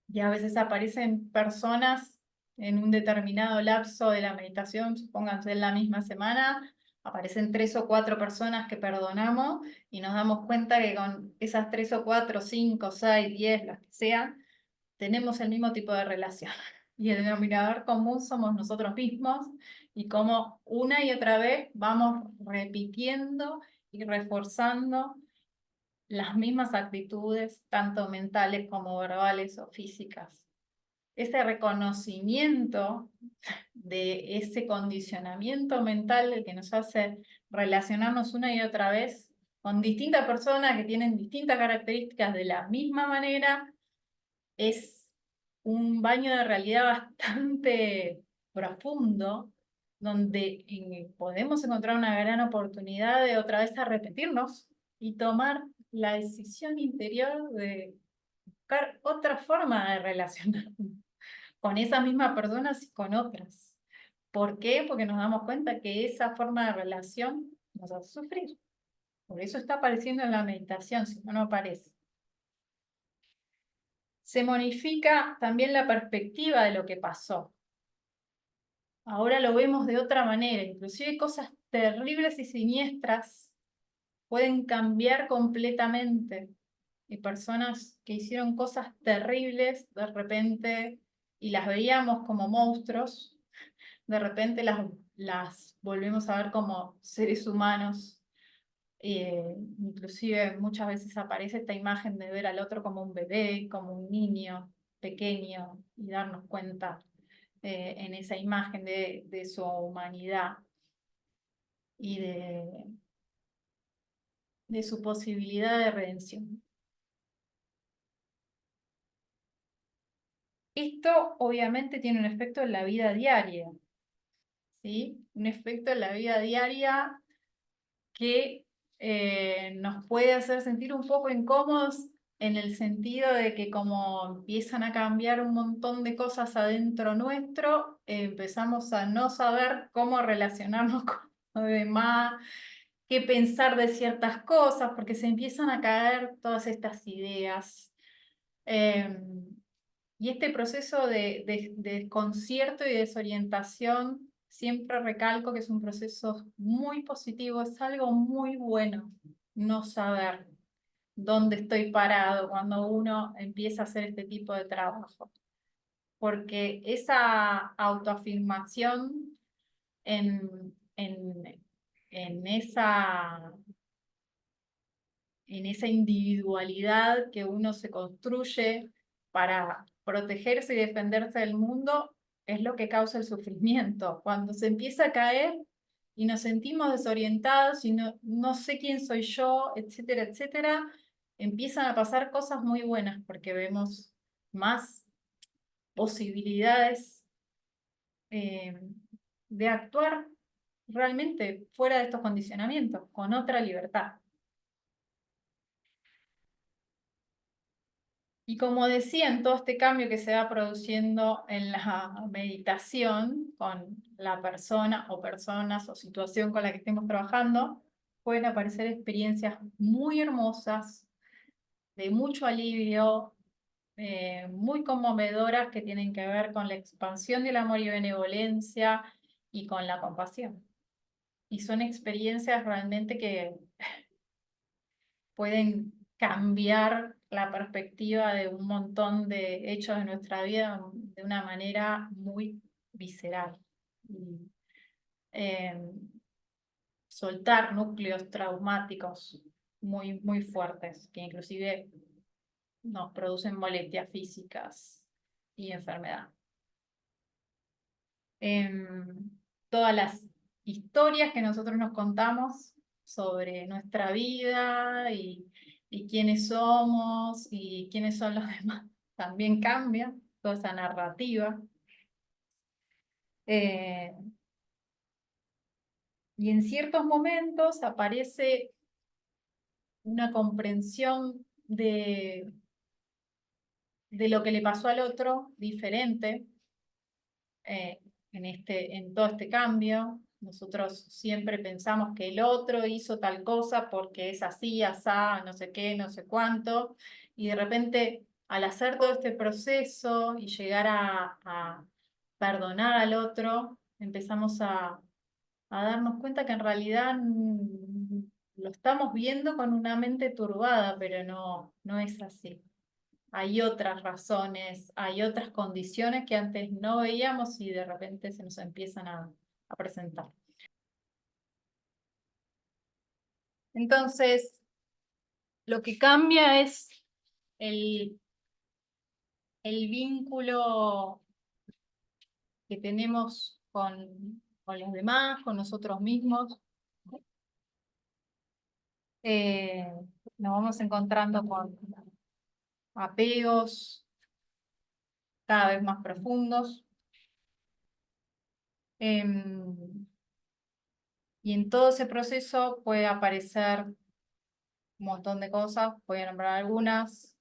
y a veces aparecen personas en un determinado lapso de la meditación, supónganse en la misma semana, aparecen 3 o 4 personas que perdonamos y nos damos cuenta que con esas 3 o 4, 5, 6, 10, las que sean, tenemos el mismo tipo de relación. Y el denominador común somos nosotros mismos y cómo una y otra vez vamos repitiendo y reforzando las mismas actitudes, tanto mentales como verbales o físicas. ese reconocimiento de ese condicionamiento mental que nos hace relacionarnos una y otra vez con distintas personas que tienen distintas características de la misma manera, es un baño de realidad bastante profundo, donde podemos encontrar una gran oportunidad de otra vez arrepentirnos y tomar la decisión interior de buscar otra forma de relacionarnos con esas mismas personas y con otras. ¿Por qué? Porque nos damos cuenta que esa forma de relación nos hace sufrir. Por eso está apareciendo en la meditación, si no, no aparece. Se modifica también la perspectiva de lo que pasó. Ahora lo vemos de otra manera, inclusive cosas terribles y siniestras pueden cambiar completamente. Y personas que hicieron cosas terribles de repente y las veíamos como monstruos, de repente las volvemos a ver como seres humanos. Inclusive muchas veces aparece esta imagen de ver al otro como un bebé, como un niño pequeño y darnos cuenta en esa imagen de su humanidad y de su posibilidad de redención. Esto obviamente tiene un efecto en la vida diaria, ¿sí? Un efecto en la vida diaria que nos puede hacer sentir un poco incómodos en el sentido de que como empiezan a cambiar un montón de cosas adentro nuestro, empezamos a no saber cómo relacionarnos con los demás, qué pensar de ciertas cosas, porque se empiezan a caer todas estas ideas. Y este proceso de desconcierto y desorientación, siempre recalco que es un proceso muy positivo, es algo muy bueno no saber dónde estoy parado cuando uno empieza a hacer este tipo de trabajo. Porque esa autoafirmación en, en, en esa en esa individualidad que uno se construye para protegerse y defenderse del mundo, es lo que causa el sufrimiento. Cuando se empieza a caer y nos sentimos desorientados y no sé quién soy yo, etcétera, etcétera, empiezan a pasar cosas muy buenas porque vemos más posibilidades eh, de actuar realmente fuera de estos condicionamientos, con otra libertad. Y como decía, en todo este cambio que se va produciendo en la meditación con la persona o personas o situación con la que estemos trabajando, pueden aparecer experiencias muy hermosas, de mucho alivio, muy conmovedoras que tienen que ver con la expansión del amor y benevolencia y con la compasión. Y son experiencias realmente que pueden cambiar la perspectiva de un montón de hechos de nuestra vida de una manera muy visceral. Y, eh, soltar núcleos traumáticos muy, muy fuertes, que inclusive nos producen molestias físicas y enfermedad. Todas las historias que nosotros nos contamos sobre nuestra vida y quiénes somos y quiénes son los demás también cambia, toda esa narrativa. Eh, y en ciertos momentos aparece una comprensión de lo que le pasó al otro diferente eh, en todo este cambio. Nosotros siempre pensamos que el otro hizo tal cosa porque es así, asá, no sé qué, no sé cuánto, y de repente al hacer todo este proceso y llegar a perdonar al otro, empezamos a darnos cuenta que en realidad lo estamos viendo con una mente turbada, pero no es así. Hay otras razones, hay otras condiciones que antes no veíamos y de repente se nos empiezan a presentar. Entonces, lo que cambia es el el vínculo que tenemos con los demás, con nosotros mismos. Eh, Nos vamos encontrando con apegos cada vez más profundos. Y en todo ese proceso puede aparecer un montón de cosas, voy a nombrar algunas: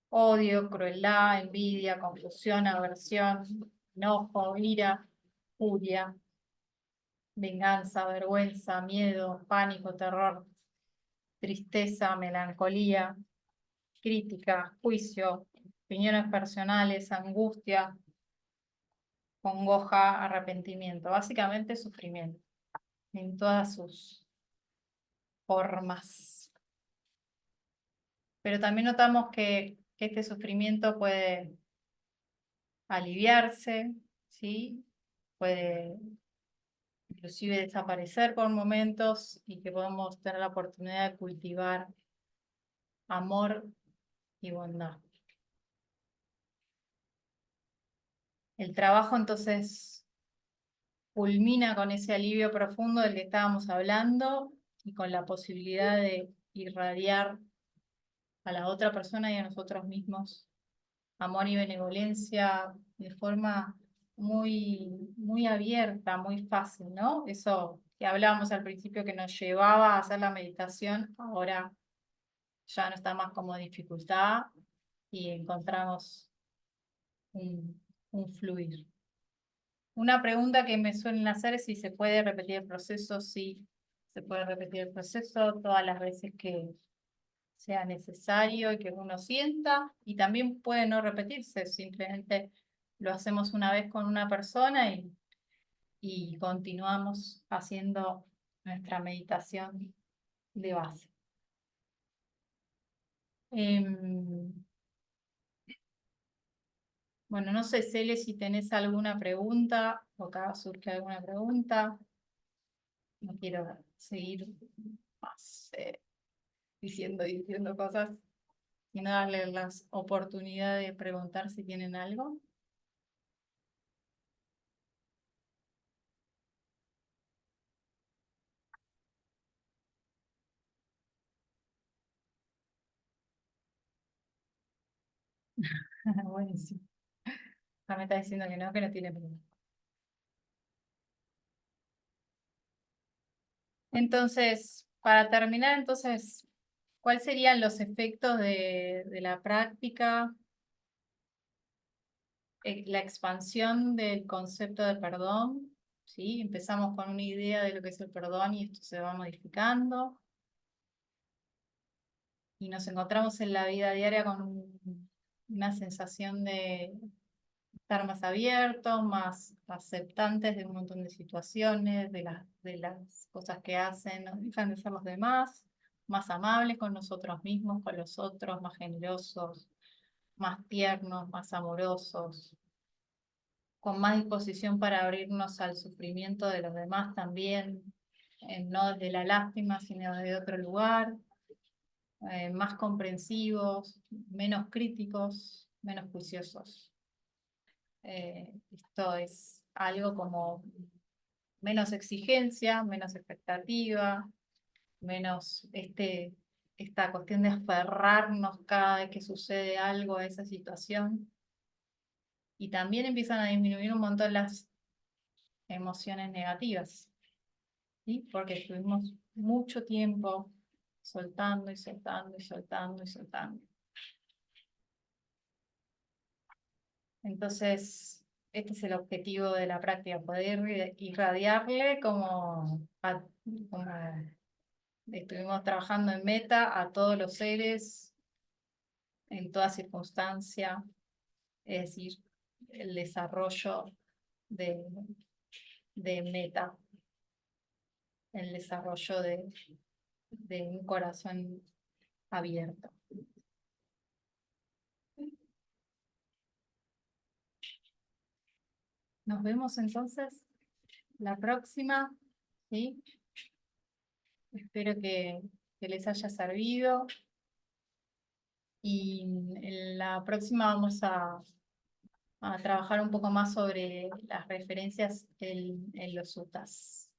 odio, crueldad, envidia, confusión, aversión, enojo, ira, furia, venganza, vergüenza, miedo, pánico, terror, tristeza, melancolía, crítica, juicio, opiniones personales, angustia, congoja, arrepentimiento. Básicamente sufrimiento en todas sus formas. Pero también notamos que este sufrimiento puede aliviarse, ¿sí? Puede inclusive desaparecer por momentos, y que podemos tener la oportunidad de cultivar amor y bondad. El trabajo entonces culmina con ese alivio profundo del que estábamos hablando y con la posibilidad de irradiar a la otra persona y a nosotros mismos amor y benevolencia de forma muy abierta, muy fácil, ¿no? Eso que hablábamos al principio que nos llevaba a hacer la meditación, ahora ya no está más como dificultad y encontramos un fluir. Una pregunta que me suelen hacer es si se puede repetir el proceso. Sí, se puede repetir el proceso todas las veces que sea necesario y que uno sienta, y también puede no repetirse, simplemente lo hacemos una vez con una persona y continuamos haciendo nuestra meditación de base. Bueno, no sé, Cele, si tenés alguna pregunta o acá surge alguna pregunta. No quiero seguir más diciendo cosas, sino darle las oportunidades de preguntar si tienen algo. Buenísimo. Ya me está diciendo que no tiene pregunta. Entonces, para terminar, entonces, ¿cuáles serían los efectos de la práctica? La expansión del concepto de perdón, ¿sí? Empezamos con una idea de lo que es el perdón y esto se va modificando. Y nos encontramos en la vida diaria con una sensación de estar más abiertos, más aceptantes de un montón de situaciones, de las cosas que hacen, no dejan de ser los demás, más amables con nosotros mismos, con los otros, más generosos, más tiernos, más amorosos, con más disposición para abrirnos al sufrimiento de los demás también, no desde la lástima, sino desde otro lugar, más comprensivos, menos críticos, menos juiciosos. Esto es algo como menos exigencia, menos expectativa, menos esta cuestión de aferrarnos cada vez que sucede algo a esa situación. Y también empiezan a disminuir un montón las emociones negativas, ¿sí? Porque estuvimos mucho tiempo soltando y soltando y soltando y soltando. Entonces, este es el objetivo de la práctica, poder irradiarle como estuvimos trabajando en meta a todos los seres en toda circunstancia, es decir, el desarrollo de, de meta, el desarrollo de un corazón abierto. Nos vemos entonces la próxima, ¿sí? Espero que les haya servido Y en la próxima vamos a trabajar un poco más sobre las referencias en los sutas,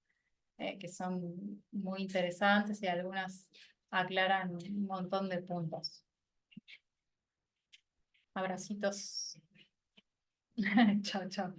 que son muy interesantes y algunas aclaran un montón de puntos. Abracitos. Chao, chao.